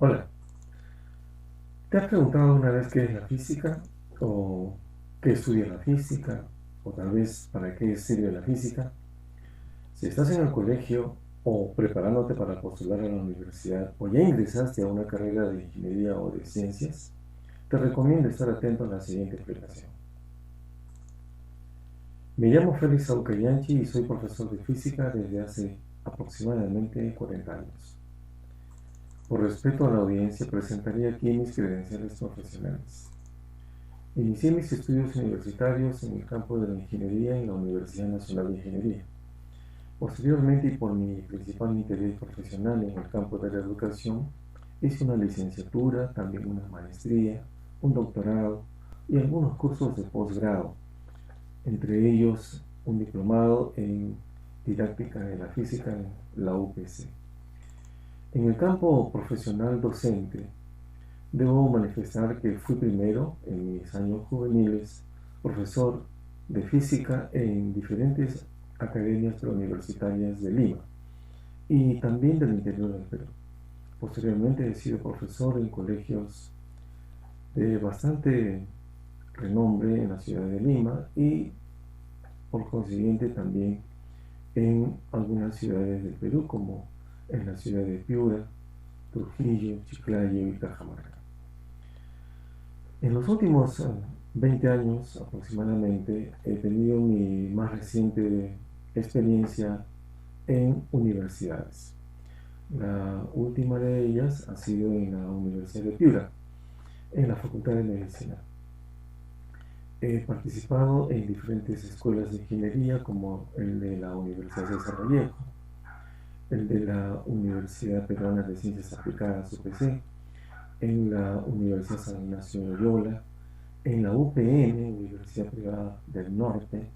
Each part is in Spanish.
Hola, ¿te has preguntado una vez qué es la física? ¿O qué estudia la física? ¿O tal vez para qué sirve la física? Si estás en el colegio o preparándote para postular a la universidad o ya ingresaste a una carrera de ingeniería o de ciencias, te recomiendo estar atento a la siguiente explicación. Me llamo Félix Aucayanchi y soy profesor de física desde hace aproximadamente 40 años. Por respeto a la audiencia, presentaré aquí mis credenciales profesionales. Inicié mis estudios universitarios en el campo de la ingeniería en la Universidad Nacional de Ingeniería. Posteriormente, y por mi principal interés profesional en el campo de la educación, hice una licenciatura, también una maestría, un doctorado y algunos cursos de posgrado, entre ellos un diplomado en didáctica de la física en la UPC. En el campo profesional docente, debo manifestar que fui primero, en mis años juveniles, profesor de física en diferentes academias preuniversitarias de Lima y también del interior del Perú. Posteriormente he sido profesor en colegios de bastante renombre en la ciudad de Lima y por consiguiente también en algunas ciudades del Perú como en la ciudad de Piura, Trujillo, Chiclayo y Cajamarca. En los últimos 20 años aproximadamente he tenido mi más reciente experiencia en universidades. La última de ellas ha sido en la Universidad de Piura, en la Facultad de Medicina. He participado en diferentes escuelas de ingeniería como el de la Universidad César Vallejo, el de la Universidad Peruana de Ciencias Aplicadas, UPC, en la Universidad San Ignacio de Loyola, en la UPN, Universidad Privada del Norte,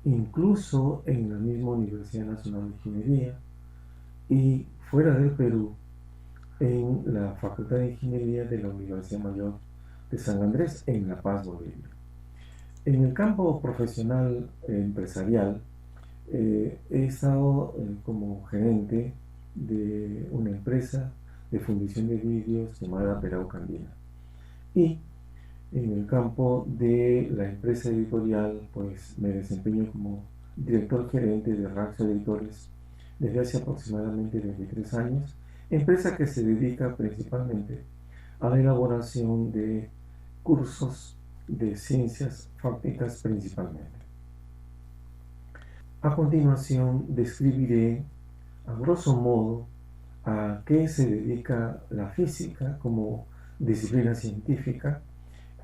incluso en la misma Universidad Nacional de Ingeniería y fuera del Perú, en la Facultad de Ingeniería de la Universidad Mayor de San Andrés, en La Paz, Bolivia. En el campo profesional empresarial, he estado como gerente de una empresa de fundición de vidrios llamada Perauca Andina. Y en el campo de la empresa editorial, pues me desempeño como director gerente de Raxo Editores desde hace aproximadamente 23 años, empresa que se dedica principalmente a la elaboración de cursos de ciencias fácticas principalmente. A continuación describiré a grosso modo a qué se dedica la física como disciplina científica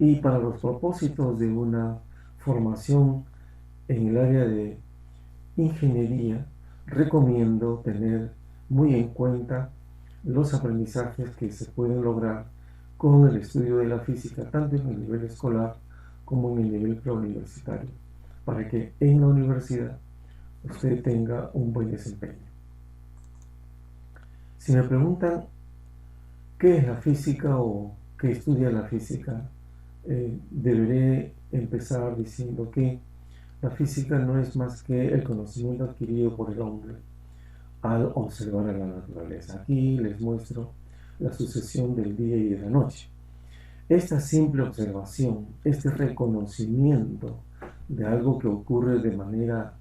y para los propósitos de una formación en el área de ingeniería, recomiendo tener muy en cuenta los aprendizajes que se pueden lograr con el estudio de la física, tanto en el nivel escolar como en el nivel preuniversitario, para que en la universidad usted tenga un buen desempeño. Si me preguntan qué es la física o qué estudia la física, deberé empezar diciendo que la física no es más que el conocimiento adquirido por el hombre al observar a la naturaleza. Aquí les muestro la sucesión del día y de la noche. Esta simple observación, este reconocimiento de algo que ocurre de manera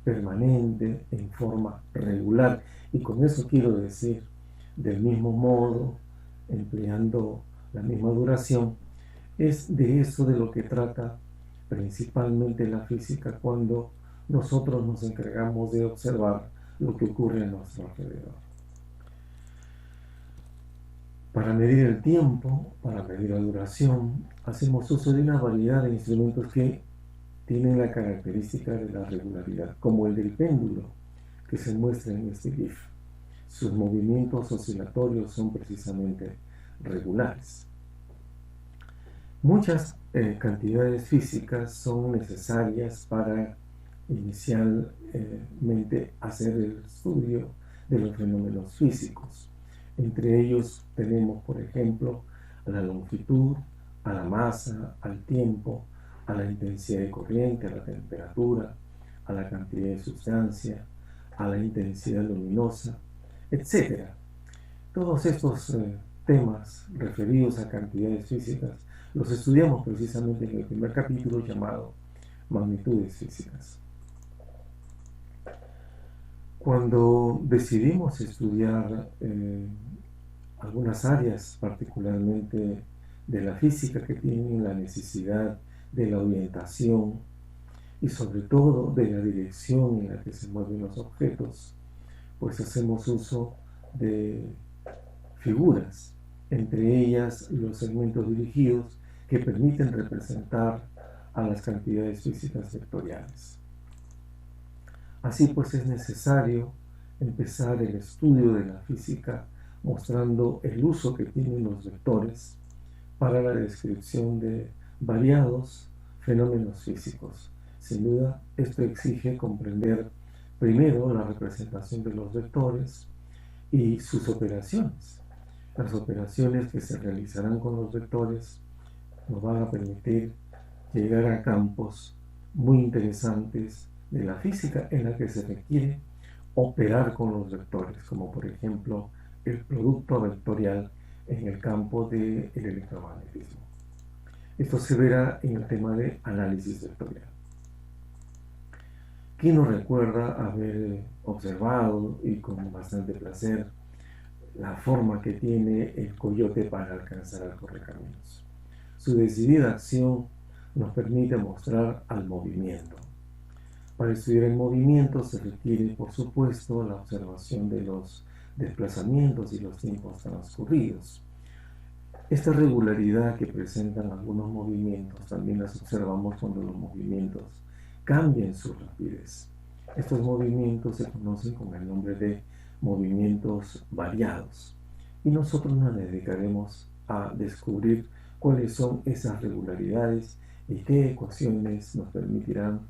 permanente, en forma regular, y con eso quiero decir del mismo modo, empleando la misma duración, es de eso de lo que trata principalmente la física cuando nosotros nos encargamos de observar lo que ocurre a nuestro alrededor. Para medir el tiempo, para medir la duración, hacemos uso de una variedad de instrumentos que tienen la característica de la regularidad, como el del péndulo que se muestra en este GIF. Sus movimientos oscilatorios son precisamente regulares. Muchas cantidades físicas son necesarias para inicialmente hacer el estudio de los fenómenos físicos. Entre ellos tenemos, por ejemplo, a la longitud, a la masa, al tiempo, a la intensidad de corriente, a la temperatura, a la cantidad de sustancia, a la intensidad luminosa, etc. Todos estos temas referidos a cantidades físicas los estudiamos precisamente en el primer capítulo llamado Magnitudes físicas. Cuando decidimos estudiar algunas áreas, particularmente de la física, que tienen la necesidad de la orientación y sobre todo de la dirección en la que se mueven los objetos, pues hacemos uso de figuras, entre ellas los segmentos dirigidos que permiten representar a las cantidades físicas vectoriales. Así pues es necesario empezar el estudio de la física mostrando el uso que tienen los vectores para la descripción de variados fenómenos físicos. Sin duda, esto exige comprender primero la representación de los vectores y sus operaciones. Las operaciones que se realizarán con los vectores nos van a permitir llegar a campos muy interesantes de la física en la que se requiere operar con los vectores, como por ejemplo el producto vectorial en el campo del electromagnetismo. Esto se verá en el tema de análisis vectorial. ¿Quién nos recuerda haber observado y con bastante placer la forma que tiene el coyote para alcanzar al correcaminos? Su decidida acción nos permite mostrar al movimiento. Para estudiar el movimiento se requiere, por supuesto, la observación de los desplazamientos y los tiempos transcurridos. Esta regularidad que presentan algunos movimientos también las observamos cuando los movimientos cambian su rapidez. Estos movimientos se conocen con el nombre de movimientos variados y nosotros nos dedicaremos a descubrir cuáles son esas regularidades y qué ecuaciones nos permitirán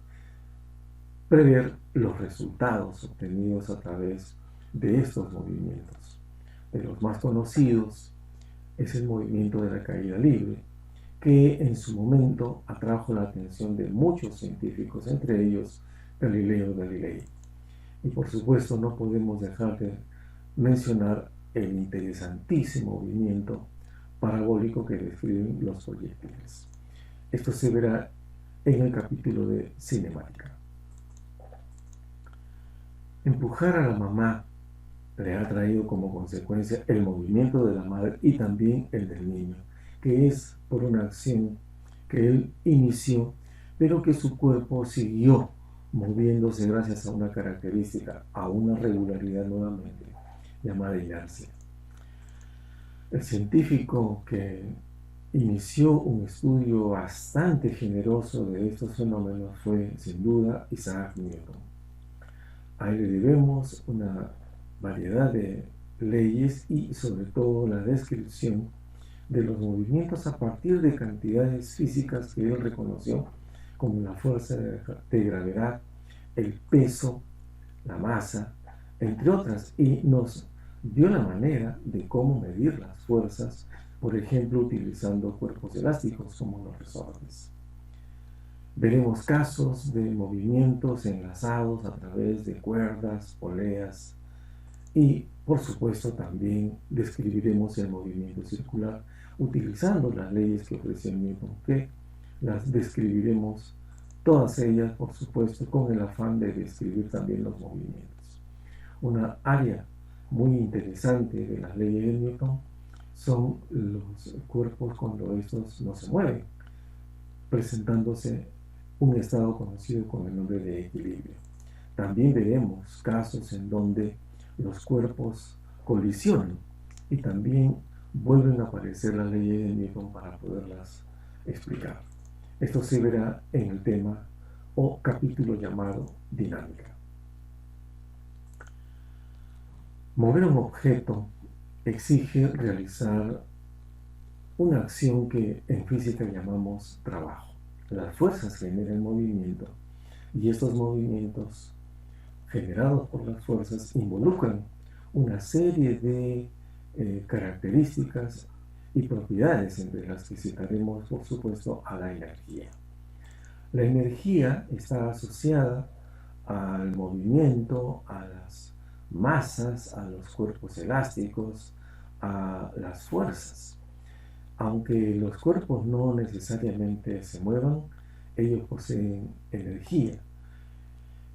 prever los resultados obtenidos a través de estos movimientos. De los más conocidos es el movimiento de la caída libre, que en su momento atrajo la atención de muchos científicos, entre ellos Galileo Galilei. Y por supuesto no podemos dejar de mencionar el interesantísimo movimiento parabólico que describen los proyectiles. Esto se verá en el capítulo de cinemática. Empujar a la mamá le ha traído como consecuencia el movimiento de la madre y también el del niño, que es por una acción que él inició, pero que su cuerpo siguió moviéndose gracias a una característica, a una regularidad nuevamente, llamada inercia. El científico que inició un estudio bastante generoso de estos fenómenos fue, sin duda, Isaac Newton. A él le debemos una variedad de leyes y sobre todo la descripción de los movimientos a partir de cantidades físicas que él reconoció como la fuerza de gravedad, el peso, la masa, entre otras, y nos dio la manera de cómo medir las fuerzas, por ejemplo, utilizando cuerpos elásticos como los resortes. Veremos casos de movimientos enlazados a través de cuerdas, poleas y, por supuesto, también describiremos el movimiento circular utilizando las leyes que ofreció Newton, que las describiremos todas ellas, por supuesto, con el afán de describir también los movimientos. Una área muy interesante de las leyes de Newton son los cuerpos cuando estos no se mueven, presentándose un estado conocido con el nombre de equilibrio. También veremos casos en donde los cuerpos colisionan y también vuelven a aparecer las leyes de Newton para poderlas explicar. Esto se verá en el tema o capítulo llamado dinámica. Mover un objeto exige realizar una acción que en física llamamos trabajo. Las fuerzas generan movimiento y estos movimientos generados por las fuerzas involucran una serie de características y propiedades, entre las que citaremos, por supuesto, a la energía. La energía está asociada al movimiento, a las masas, a los cuerpos elásticos, a las fuerzas. Aunque los cuerpos no necesariamente se muevan, ellos poseen energía.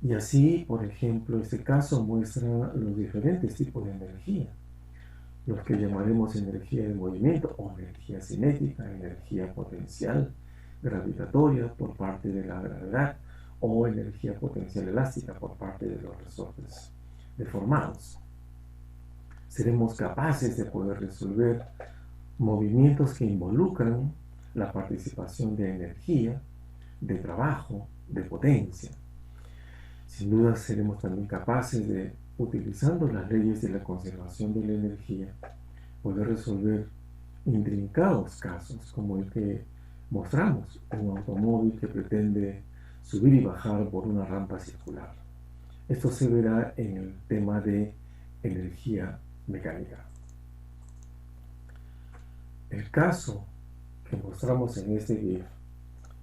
Y así, por ejemplo, este caso muestra los diferentes tipos de energía, los que llamaremos energía de movimiento o energía cinética, energía potencial, gravitatoria por parte de la gravedad o energía potencial elástica por parte de los resortes deformados. Seremos capaces de poder resolver movimientos que involucran la participación de energía, de trabajo, de potencia. Sin duda seremos también capaces de, utilizando las leyes de la conservación de la energía, poder resolver intrincados casos como el que mostramos, un automóvil que pretende subir y bajar por una rampa circular. Esto se verá en el tema de energía mecánica. El caso que mostramos en este GIF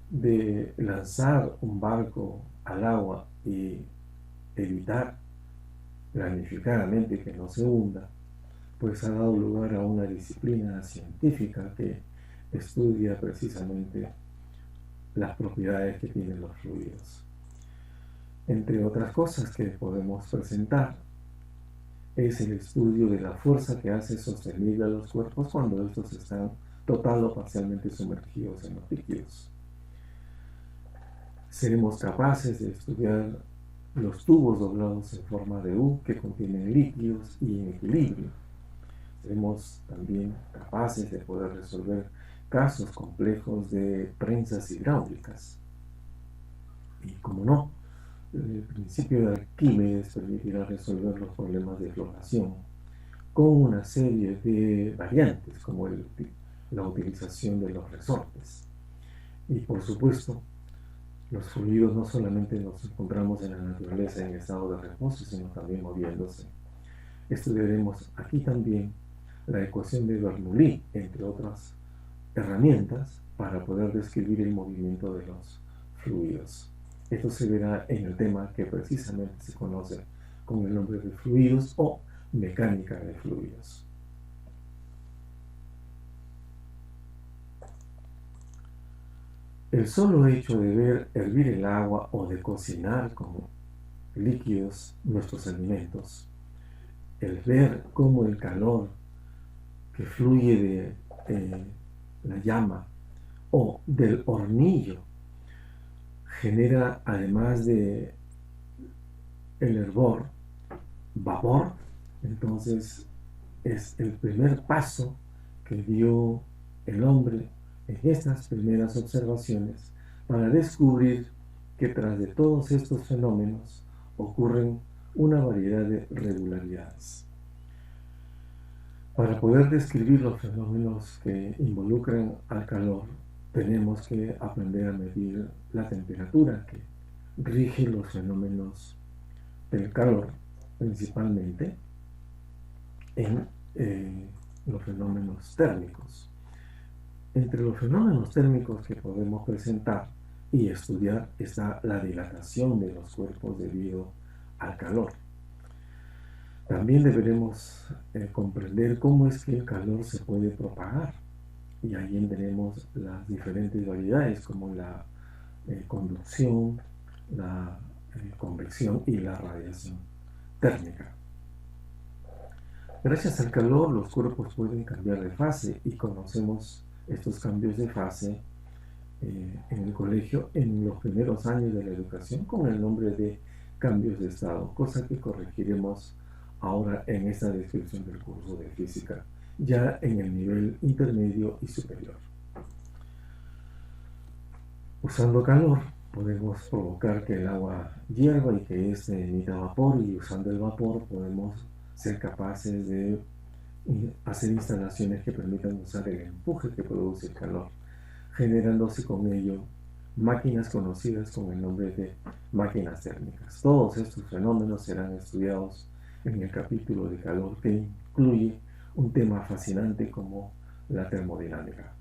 de lanzar un barco al agua y evitar planificadamente que no se hunda, pues ha dado lugar a una disciplina científica que estudia precisamente las propiedades que tienen los fluidos. Entre otras cosas que podemos presentar es el estudio de la fuerza que hace sostenible a los cuerpos cuando estos están total o parcialmente sumergidos en los líquidos. Seremos capaces de estudiar los tubos doblados en forma de U que contienen líquidos y en equilibrio. Seremos también capaces de poder resolver casos complejos de prensas hidráulicas. Y como no, el principio de Arquímedes permitirá resolver los problemas de flotación con una serie de variantes como la utilización de los resortes. Y por supuesto, los fluidos no solamente los encontramos en la naturaleza en estado de reposo, sino también moviéndose. Estudiaremos aquí también la ecuación de Bernoulli, entre otras herramientas, para poder describir el movimiento de los fluidos. Esto se verá en el tema que precisamente se conoce con el nombre de fluidos o mecánica de fluidos. El solo hecho de ver hervir el agua o de cocinar con líquidos nuestros alimentos, el ver cómo el calor que fluye de la llama o del hornillo genera, además de el hervor, vapor, entonces es el primer paso que dio el hombre en estas primeras observaciones para descubrir que tras de todos estos fenómenos ocurren una variedad de regularidades. Para poder describir los fenómenos que involucran al calor, tenemos que aprender a medir la temperatura que rige los fenómenos del calor, principalmente en los fenómenos térmicos. Entre los fenómenos térmicos que podemos presentar y estudiar está la dilatación de los cuerpos debido al calor. También deberemos comprender cómo es que el calor se puede propagar. Y ahí tenemos las diferentes variedades como la conducción, la convección y la radiación térmica. Gracias al calor los cuerpos pueden cambiar de fase y conocemos estos cambios de fase en el colegio en los primeros años de la educación con el nombre de cambios de estado, cosa que corregiremos ahora en esta descripción del curso de física, ya en el nivel intermedio y superior. Usando calor podemos provocar que el agua hierva y que éste emita vapor, y usando el vapor podemos ser capaces de hacer instalaciones que permitan usar el empuje que produce el calor, generándose con ello máquinas conocidas con el nombre de máquinas térmicas. Todos estos fenómenos serán estudiados en el capítulo de calor, que incluye un tema fascinante como la termodinámica.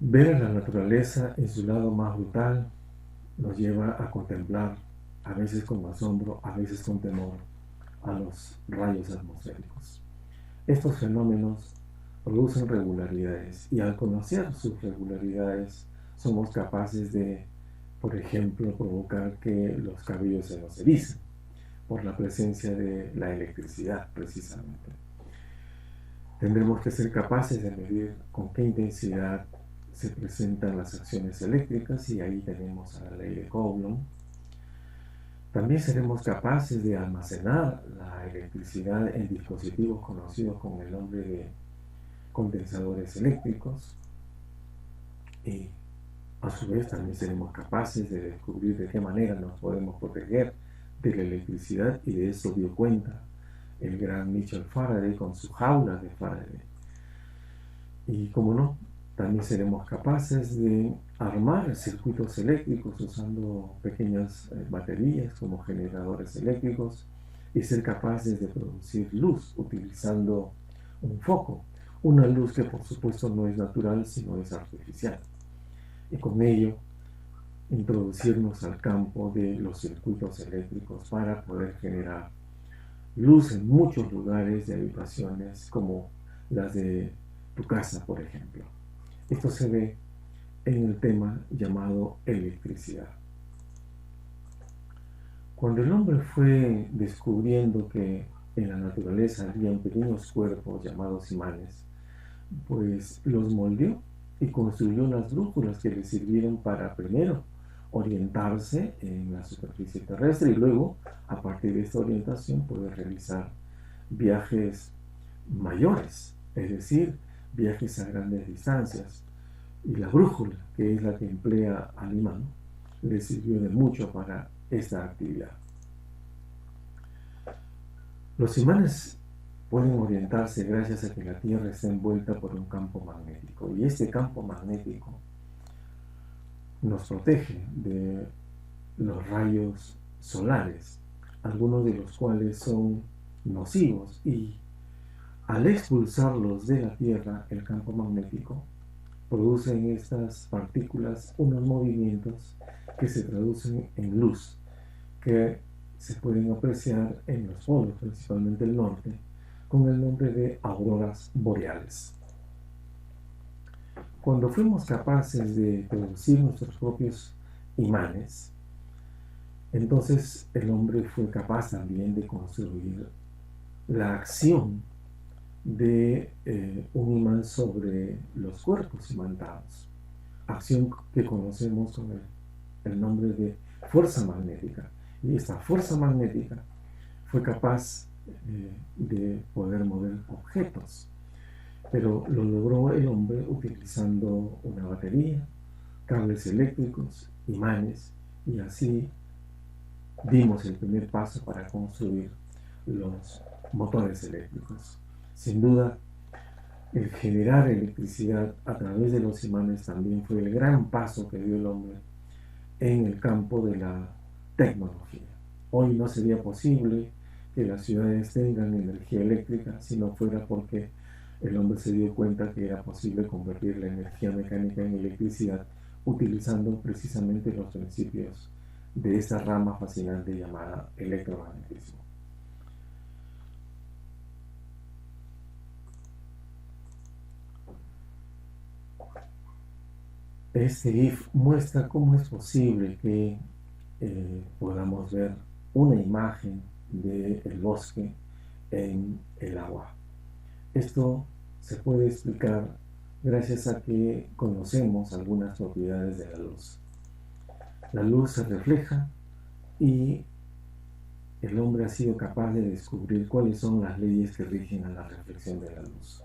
Ver a la naturaleza en su lado más brutal nos lleva a contemplar, a veces con asombro, a veces con temor, a los rayos atmosféricos. Estos fenómenos producen regularidades y al conocer sus regularidades somos capaces de, por ejemplo, provocar que los cabellos se nos ericen por la presencia de la electricidad, precisamente. Tendremos que ser capaces de medir con qué intensidad se presentan las acciones eléctricas y ahí tenemos a la ley de Coulomb. También seremos capaces de almacenar la electricidad en dispositivos conocidos con el nombre de condensadores eléctricos y a su vez también seremos capaces de descubrir de qué manera nos podemos proteger de la electricidad, y de eso dio cuenta el gran Michael Faraday con su jaula de Faraday. Y como no, también seremos capaces de armar circuitos eléctricos usando pequeñas baterías como generadores eléctricos y ser capaces de producir luz utilizando un foco, una luz que por supuesto no es natural sino es artificial, y con ello introducirnos al campo de los circuitos eléctricos para poder generar luz en muchos lugares de habitaciones como las de tu casa, por ejemplo. Esto se ve en el tema llamado electricidad. Cuando el hombre fue descubriendo que en la naturaleza habían pequeños cuerpos llamados imanes, pues los moldeó y construyó unas brújulas que le sirvieron para primero orientarse en la superficie terrestre y luego, a partir de esta orientación, poder realizar viajes mayores, es decir, viajes a grandes distancias. Y la brújula, que es la que emplea al imán, le sirvió de mucho para esta actividad. Los imanes pueden orientarse gracias a que la Tierra está envuelta por un campo magnético, y este campo magnético nos protege de los rayos solares, algunos de los cuales son nocivos, y al expulsarlos de la Tierra, el campo magnético, producen estas partículas unos movimientos que se traducen en luz, que se pueden apreciar en los polos, principalmente el norte, con el nombre de auroras boreales. Cuando fuimos capaces de producir nuestros propios imanes, entonces el hombre fue capaz también de construir la acción de un imán sobre los cuerpos imantados, acción que conocemos con el nombre de fuerza magnética. Y esta fuerza magnética fue capaz de poder mover objetos, pero lo logró el hombre utilizando una batería, cables eléctricos, imanes, y así dimos el primer paso para construir los motores eléctricos. Sin duda, el generar electricidad a través de los imanes también fue el gran paso que dio el hombre en el campo de la tecnología. Hoy no sería posible que las ciudades tengan energía eléctrica si no fuera porque el hombre se dio cuenta que era posible convertir la energía mecánica en electricidad utilizando precisamente los principios de esta rama fascinante llamada electromagnetismo. Este GIF muestra cómo es posible que podamos ver una imagen del bosque en el agua. Esto se puede explicar gracias a que conocemos algunas propiedades de la luz. La luz se refleja y el hombre ha sido capaz de descubrir cuáles son las leyes que rigen a la reflexión de la luz.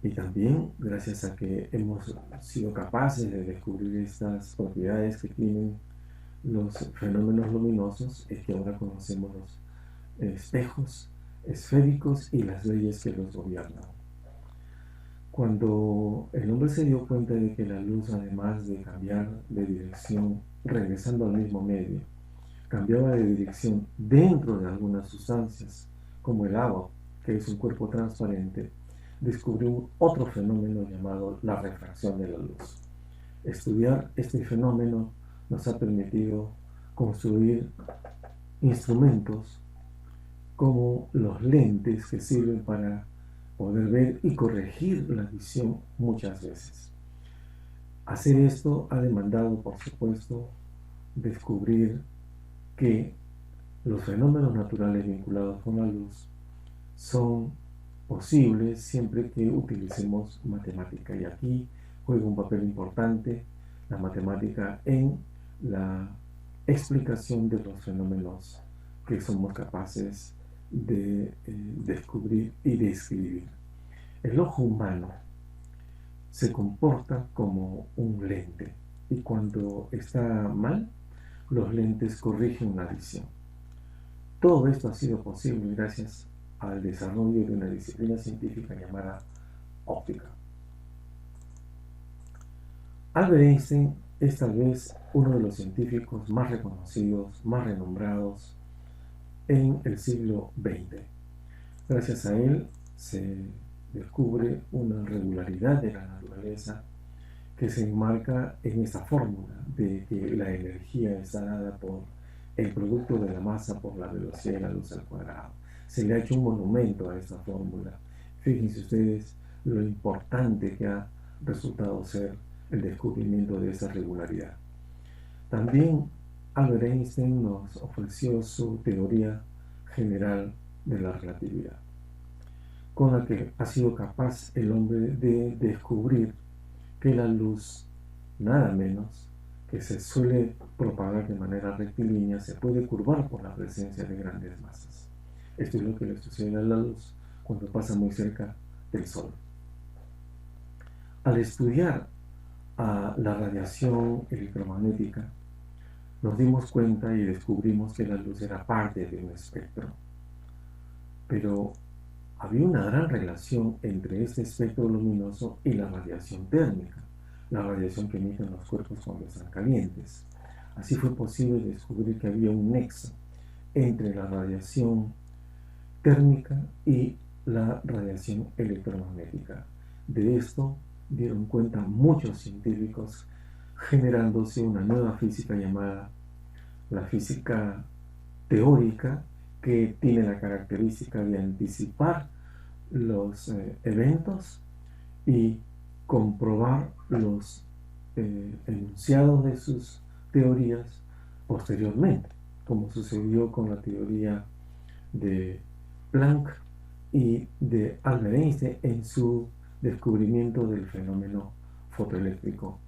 Y también gracias a que hemos sido capaces de descubrir estas propiedades que tienen los fenómenos luminosos, es que ahora conocemos los espejos esféricos y las leyes que los gobiernan. Cuando el hombre se dio cuenta de que la luz, además de cambiar de dirección regresando al mismo medio, cambiaba de dirección dentro de algunas sustancias, como el agua, que es un cuerpo transparente, descubrió otro fenómeno llamado la refracción de la luz. Estudiar este fenómeno nos ha permitido construir instrumentos como los lentes que sirven para poder ver y corregir la visión muchas veces. Hacer esto ha demandado, por supuesto, descubrir que los fenómenos naturales vinculados con la luz son posibles siempre que utilicemos matemática. Y aquí juega un papel importante la matemática en la explicación de los fenómenos que somos capaces de descubrir y describir. El ojo humano se comporta como un lente y cuando está mal, los lentes corrigen la visión. Todo esto ha sido posible gracias al desarrollo de una disciplina científica llamada óptica. Albert Einstein es tal vez uno de los científicos más reconocidos, más renombrados en el siglo XX. Gracias a él se descubre una regularidad de la naturaleza que se enmarca en esta fórmula de que la energía está dada por el producto de la masa por la velocidad de la luz al cuadrado. Se le ha hecho un monumento a esta fórmula. Fíjense ustedes lo importante que ha resultado ser el descubrimiento de esa regularidad. También Albert Einstein nos ofreció su teoría general de la relatividad, con la que ha sido capaz el hombre de descubrir que la luz, nada menos, que se suele propagar de manera rectilínea, se puede curvar por la presencia de grandes masas. Esto es lo que le sucede a la luz cuando pasa muy cerca del Sol. Al estudiar la radiación electromagnética, nos dimos cuenta y descubrimos que la luz era parte de un espectro. Pero había una gran relación entre este espectro luminoso y la radiación térmica, la radiación que emiten los cuerpos cuando están calientes. Así fue posible descubrir que había un nexo entre la radiación térmica y la radiación electromagnética. De esto dieron cuenta muchos científicos, generándose una nueva física llamada la física teórica, que tiene la característica de anticipar los eventos y comprobar los enunciados de sus teorías posteriormente, como sucedió con la teoría de Planck y de Albert Einstein en su descubrimiento del fenómeno fotoeléctrico,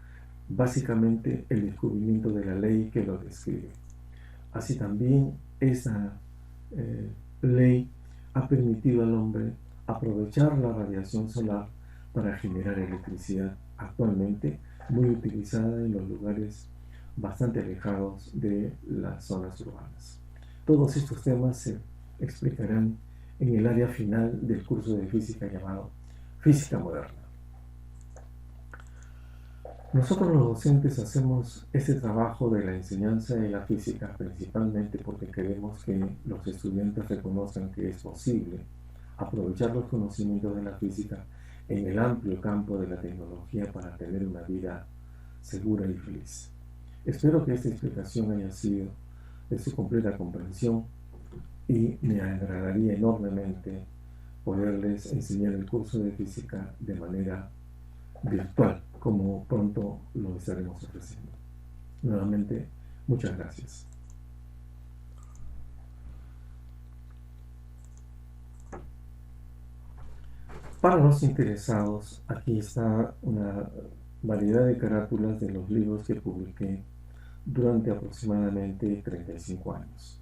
básicamente el descubrimiento de la ley que lo describe. Así también esa ley ha permitido al hombre aprovechar la radiación solar para generar electricidad, actualmente muy utilizada en los lugares bastante alejados de las zonas urbanas. Todos estos temas se explicarán en el área final del curso de física llamado Física Moderna. Nosotros los docentes hacemos este trabajo de la enseñanza de la física principalmente porque queremos que los estudiantes reconozcan que es posible aprovechar los conocimientos de la física en el amplio campo de la tecnología para tener una vida segura y feliz. Espero que esta explicación haya sido de su completa comprensión y me agradaría enormemente poderles enseñar el curso de física de manera virtual, como pronto lo estaremos ofreciendo. Nuevamente, muchas gracias. Para los interesados, aquí está una variedad de carátulas de los libros que publiqué durante aproximadamente 35 años.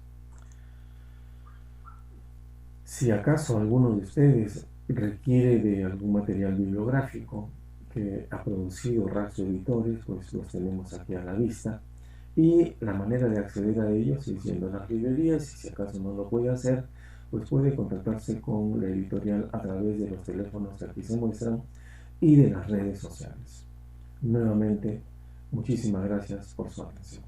Si acaso alguno de ustedes requiere de algún material bibliográfico que ha producido Rastro Editores, pues los tenemos aquí a la vista. Y la manera de acceder a ellos es yendo a las librerías, y si acaso no lo puede hacer, pues puede contactarse con la editorial a través de los teléfonos que aquí se muestran y de las redes sociales. Nuevamente, muchísimas gracias por su atención.